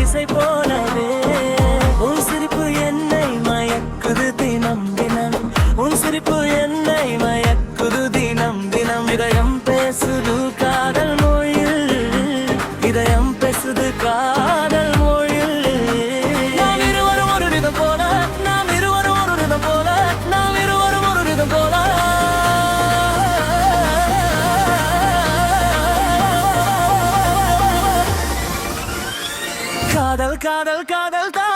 இசை போலவே உன் சிரிப்பு என்னை மயக்குது தினம் தினம் உன் சிரிப்பு என்னை மயக்குது தினம் தினம் இதயம் பேசுது காதல் மொழியில் இதயம் பேசுது காதல் மொழியில் நாம் இருவரும் ஒரு விதம் போல நாம் இருவரும் ஒரு விதம் போல நாம் இருவரும் ஒரு விதம் போல காதல் காதல் காதல் தான்